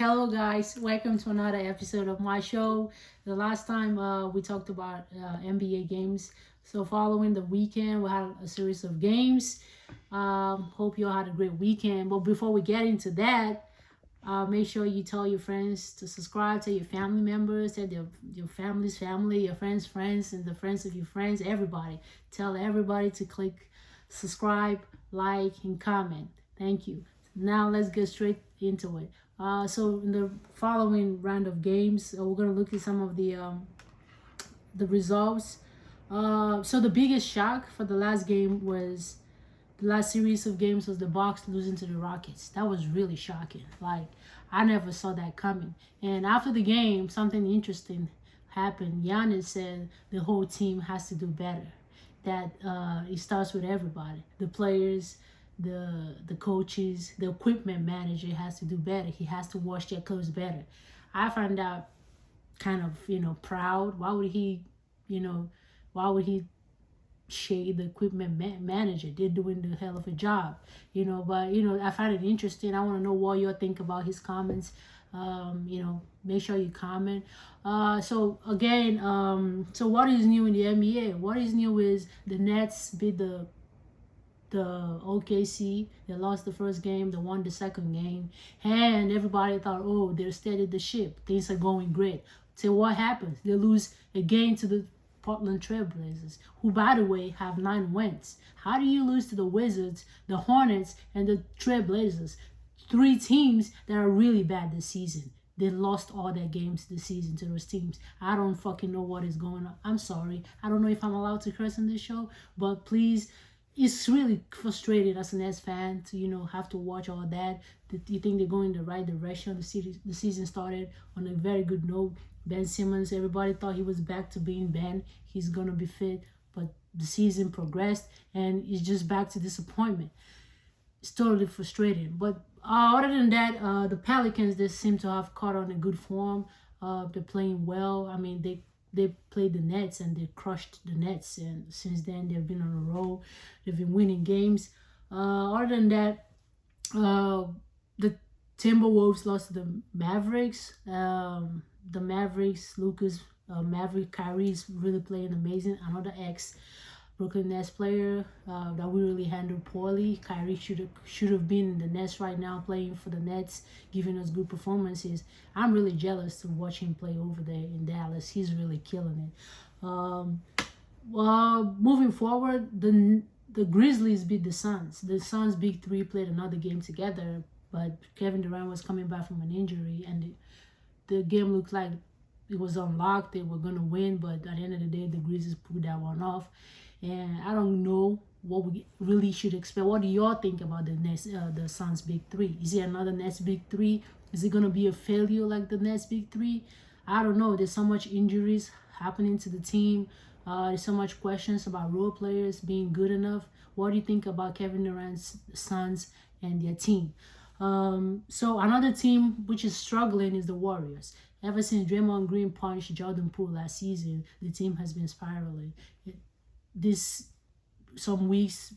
Hello guys, welcome to another episode of my show. The last time we talked about NBA games. So following the weekend, we had a series of games. Hope you all had a great weekend. But before we get into that, make sure you tell your friends to subscribe, tell your family members, tell your family's family, your friends' friends, and the friends of your friends, everybody. Tell everybody to click subscribe, like, and comment. Thank you. Now let's get straight into it. So in the following round of games, we're gonna look at some of the results. So the biggest shock for the last game was the last series of games was the Bucks losing to the Rockets. That was really shocking. Like I never saw that coming. And after the game, something interesting happened. Giannis said the whole team has to do better. That it starts with everybody, the players, the coaches, the equipment manager has to do better. He has to wash their clothes better. I find out kind of proud. Why would he, you know, why would he shade the equipment manager? They're doing the hell of a job, But I find it interesting. I want to know what you think about his comments. Make sure you comment. So again, so what is new in the NBA? What is new is the Nets beat the OKC. They lost the first game, they won the second game, and everybody thought, oh, they're steady the ship. Things are going great. So what happens? They lose again to the Portland Trailblazers, who, by the way, have 9 wins. How do you lose to the Wizards, the Hornets, and the Trailblazers? 3 teams that are really bad this season. They lost all their games this season to those teams. I don't fucking know what is going on. I'm sorry. I don't know if I'm allowed to curse on this show, but please, it's really frustrating as an Nets fan to have to watch all that. You think they're going the right direction. The season started on a very good note. Ben Simmons, everybody thought he was back to being Ben. He's gonna be fit, but the season progressed and it's just back to disappointment. It's totally frustrating. But other than that, the Pelicans, they seem to have caught on a good form. They're playing well. I mean, they played the Nets and they crushed the Nets, and since then they've been on a roll. They've been winning games. Other than that, the Timberwolves lost to the Mavericks. The Mavericks, Maverick Kyrie is really playing amazing. Another ex Brooklyn Nets player that we really handled poorly. Kyrie should have been in the Nets right now, playing for the Nets, giving us good performances. I'm really jealous to watch him play over there in Dallas. He's really killing it. Moving forward, the Grizzlies beat the Suns. The Suns' big three played another game together, but Kevin Durant was coming back from an injury, and the game looked like it was unlocked. They were gonna win, but at the end of the day, the Grizzlies pulled that one off. And I don't know what we really should expect. What do y'all think about the Suns' big three? Is it another Nets big three? Is it gonna be a failure like the Nets big three? I don't know. There's so much injuries happening to the team. There's so much questions about role players being good enough. What do you think about Kevin Durant's Suns and their team? So another team which is struggling is the Warriors. Ever since Draymond Green punched Jordan Poole last season, the team has been spiraling. Some weeks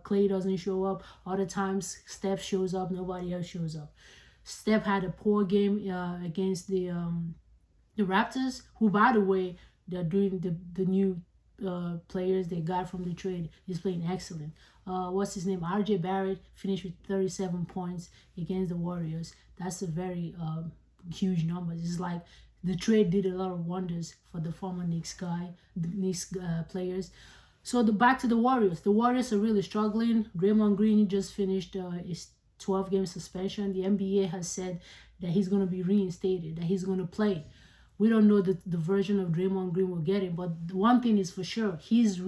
Clay doesn't show up. Other times Steph shows up. Nobody else shows up. Steph had a poor game against the Raptors, who, by the way, they're doing the new players they got from the trade. He's playing excellent. What's his name? RJ Barrett finished with 37 points against the Warriors. That's a very huge number. It's like the trade did a lot of wonders for the former Knicks players. So back to the Warriors. The Warriors are really struggling. Draymond Green just finished his 12-game suspension. The NBA has said that he's going to be reinstated, that he's going to play. We don't know the version of Draymond Green we're getting, but one thing is for sure, he's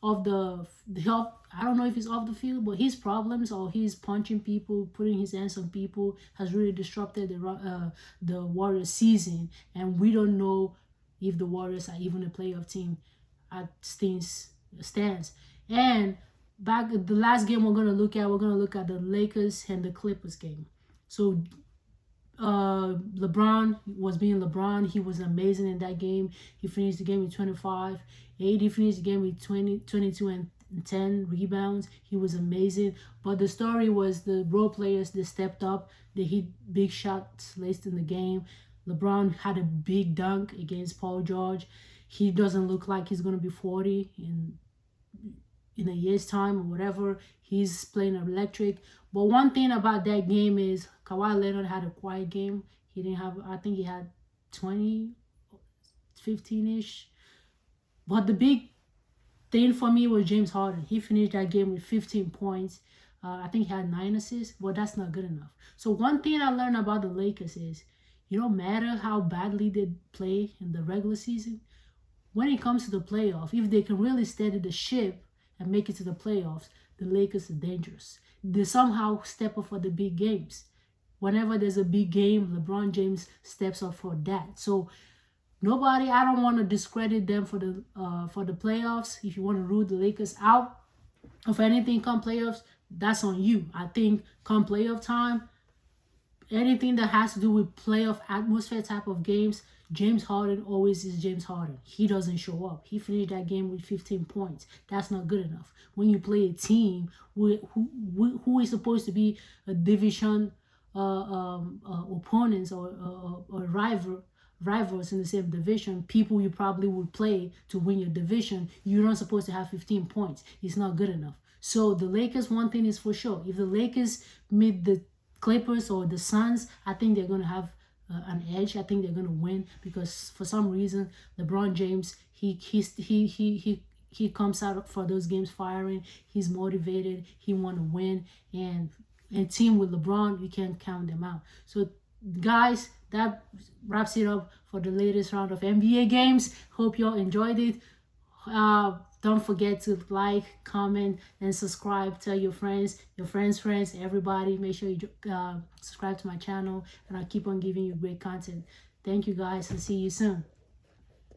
of the help. I don't know if he's off the field, but his problems, or he's punching people, putting his hands on people, has really disrupted the Warriors season, and we don't know if the Warriors are even a playoff team at stands. And back the last game we're gonna look at the Lakers and the Clippers game. So LeBron was being LeBron. He was amazing in that game. He finished the game with 25. AD finished the game with 22 and 10 rebounds. He was amazing. But the story was the role players, they stepped up. They hit big shots late in the game. LeBron had a big dunk against Paul George. He doesn't look like he's going to be 40 in a year's time or whatever. He's playing electric. But one thing about that game is Kawhi Leonard had a quiet game. He didn't have, I think he had 20, 15-ish. But the big thing for me was James Harden. He finished that game with 15 points. I think he had 9 assists, but that's not good enough. So one thing I learned about the Lakers is, it don't matter how badly they play in the regular season. When it comes to the playoff, if they can really steady the ship and make it to the playoffs, the Lakers are dangerous. They somehow step up for the big games. Whenever there's a big game, LeBron James steps up for that. So nobody, I don't want to discredit them for the playoffs. If you want to rule the Lakers out of anything come playoffs, that's on you. I think come playoff time, anything that has to do with playoff atmosphere type of games, James Harden always is James Harden. He doesn't show up. He finished that game with 15 points. That's not good enough. When you play a team who is supposed to be a division opponents or rivals in the same division, people you probably would play to win your division, you're not supposed to have 15 points. It's not good enough. So the Lakers, one thing is for sure. If the Lakers meet the Clippers or the Suns, I think they're going to have an edge. I think they're going to win because for some reason, LeBron James, he comes out for those games firing. He's motivated. He want to win. And team with LeBron, you can't count them out. So guys, that wraps it up for the latest round of NBA games. Hope y'all enjoyed it. Don't forget to like, comment, and subscribe. Tell your friends, everybody. Make sure you subscribe to my channel, and I'll keep on giving you great content. Thank you guys, and see you soon.